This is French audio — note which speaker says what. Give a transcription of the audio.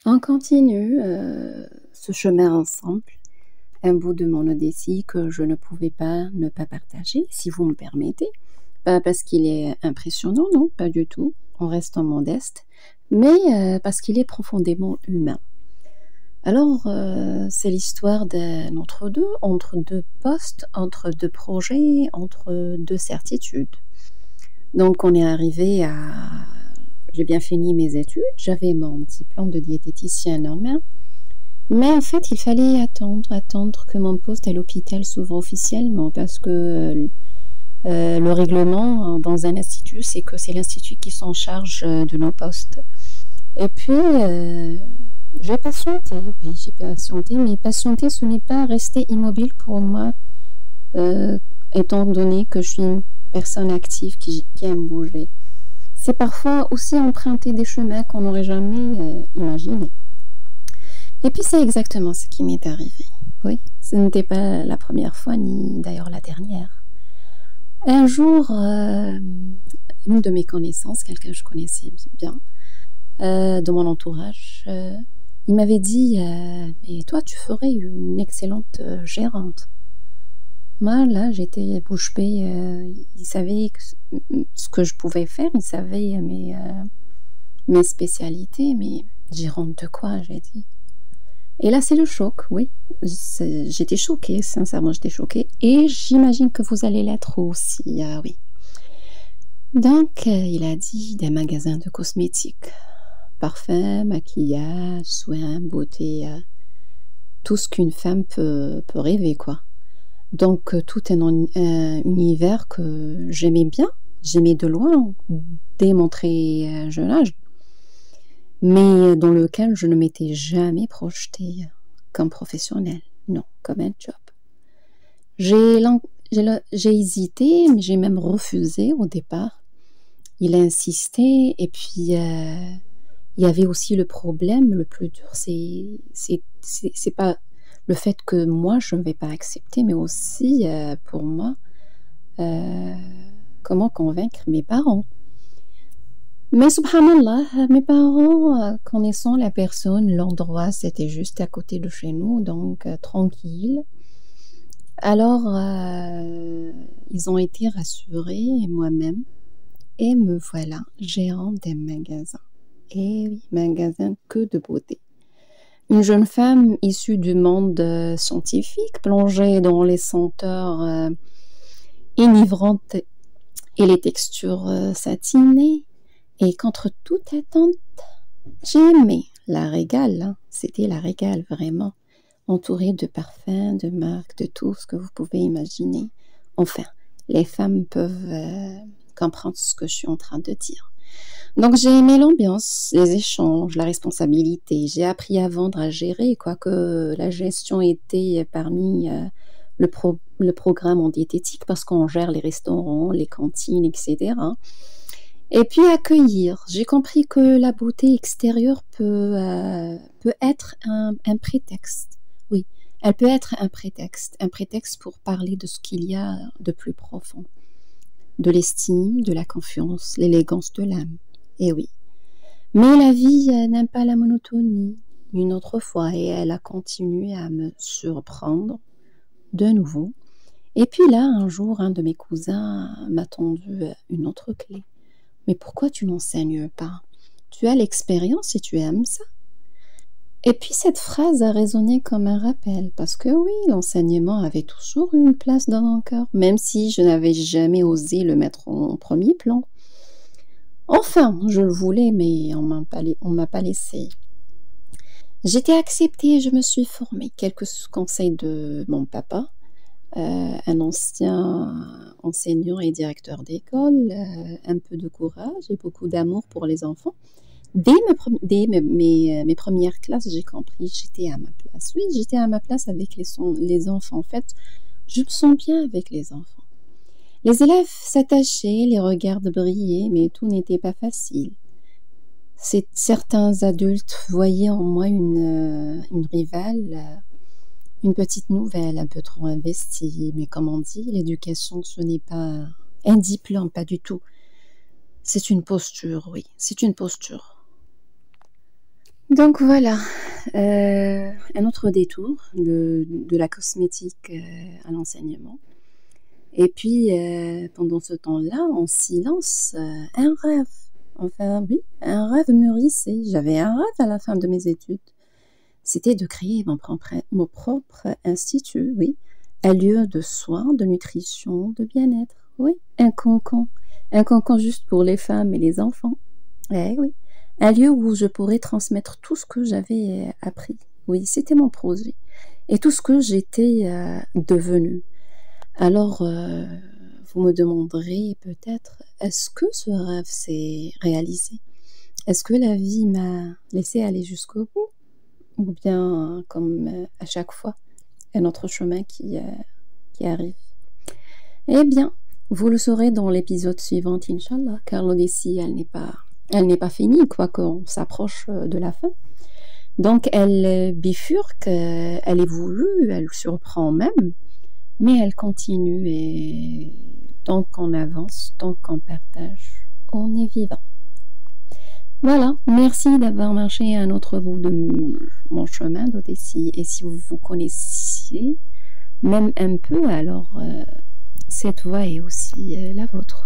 Speaker 1: On continue ce chemin ensemble, un bout de mon Odyssie que je ne pouvais pas ne pas partager, si vous me permettez. Pas parce qu'il est impressionnant, non, pas du tout, on reste en modeste, mais parce qu'il est profondément humain. Alors, c'est l'histoire d'un entre-deux, entre deux postes, entre deux projets, entre deux certitudes. Donc, on est arrivé à... J'ai bien fini mes études, j'avais mon diplôme de diététicien en main, mais en fait, il fallait attendre que mon poste à l'hôpital s'ouvre officiellement parce que le règlement dans un institut, c'est que c'est l'institut qui s'en charge de nos postes. Et puis, j'ai patienté, oui, j'ai patienté, mais patienter, ce n'est pas rester immobile pour moi, étant donné que je suis une personne active qui aime bouger. C'est parfois aussi emprunter des chemins qu'on n'aurait jamais imaginés. Et puis c'est exactement ce qui m'est arrivé. Oui, ce n'était pas la première fois, ni d'ailleurs la dernière. Un jour, une de mes connaissances, quelqu'un que je connaissais bien, de mon entourage, il m'avait dit mais toi, tu ferais une excellente gérante. Moi, là, j'étais bouche bée. Il savait ce que je pouvais faire, il savait mes spécialités, mais gérante de quoi, j'ai dit. Et là, c'est le choc, oui. J'étais choquée, sincèrement, j'étais choquée. Et j'imagine que vous allez l'être aussi, ah oui. Donc, il a dit des magasins de cosmétiques. Parfum, maquillage, soins, beauté, tout ce qu'une femme peut rêver, quoi. Donc, tout un univers que j'aimais bien, j'aimais de loin, dès mon très jeune âge, mais dans lequel je ne m'étais jamais projetée comme professionnelle, non, comme un job. J'ai hésité, mais j'ai même refusé au départ. Il a insisté, et puis il y avait aussi le problème, le plus dur, c'est pas le fait que moi je ne vais pas accepter, mais aussi pour moi, comment convaincre mes parents. Mais subhanallah, mes parents, connaissant la personne, l'endroit, c'était juste à côté de chez nous, donc tranquille. Alors, ils ont été rassurés, et moi-même, et me voilà, gérante d'un magasin. Et oui, magasin que de beauté. Une jeune femme issue du monde scientifique, plongée dans les senteurs enivrantes et les textures satinées, et contre toute attente, j'ai aimé la Régal, hein. C'était la Régal vraiment, entourée de parfums, de marques, de tout ce que vous pouvez imaginer. Enfin, les femmes peuvent comprendre ce que je suis en train de dire. Donc j'ai aimé l'ambiance, les échanges, la responsabilité. J'ai appris à vendre, à gérer, quoique la gestion était parmi le programme en diététique parce qu'on gère les restaurants, les cantines, etc. Et puis accueillir. J'ai compris que la beauté extérieure peut être un prétexte. Oui, elle peut être un prétexte pour parler de ce qu'il y a de plus profond, de l'estime, de la confiance, l'élégance de l'âme. Et oui. Mais la vie n'aime pas la monotonie. Une autre fois, et elle a continué à me surprendre de nouveau. Et puis là, un jour, un de mes cousins m'a tendu une autre clé. Mais pourquoi tu n'enseignes pas? Tu as l'expérience et tu aimes ça. Et puis cette phrase a résonné comme un rappel, parce que oui, l'enseignement avait toujours eu une place dans mon cœur, même si je n'avais jamais osé le mettre en premier plan. Enfin, je le voulais, mais on m'a pas laissé. J'étais acceptée et je me suis formée. Quelques conseils de mon papa, un ancien enseignant et directeur d'école, un peu de courage et beaucoup d'amour pour les enfants. Dès mes premières classes, j'ai compris, j'étais à ma place. Oui, j'étais à ma place avec les enfants. En fait, je me sens bien avec les enfants. Les élèves s'attachaient, les regards brillaient, mais tout n'était pas facile. Certains adultes voyaient en moi une rivale, une petite nouvelle, un peu trop investie. Mais comme on dit, l'éducation, ce n'est pas un diplôme, pas du tout. C'est une posture, oui, c'est une posture. Donc voilà, un autre détour de la cosmétique à l'enseignement. Et puis, pendant ce temps-là, en silence, un rêve. Enfin, oui, un rêve mûrissait. J'avais un rêve à la fin de mes études. C'était de créer mon propre institut, oui. Un lieu de soins, de nutrition, de bien-être. Oui, un cancan. Un cancan juste pour les femmes et les enfants. Eh oui. Un lieu où je pourrais transmettre tout ce que j'avais appris. Oui, c'était mon projet. Et tout ce que j'étais devenue. Alors, vous me demanderez peut-être, est-ce que ce rêve s'est réalisé? Est-ce que la vie m'a laissé aller jusqu'au bout? Ou bien, comme à chaque fois, un autre chemin qui arrive? Eh bien, vous le saurez dans l'épisode suivant, Inch'Allah, car l'Odyssée, elle n'est pas finie, quoi qu'on s'approche de la fin. Donc, elle bifurque, elle évolue, elle surprend même, mais elle continue et tant qu'on avance, tant qu'on partage, on est vivant. Voilà, merci d'avoir marché à un autre bout de mon chemin d'Odessie. Et si vous connaissiez même un peu, alors cette voie est aussi la vôtre.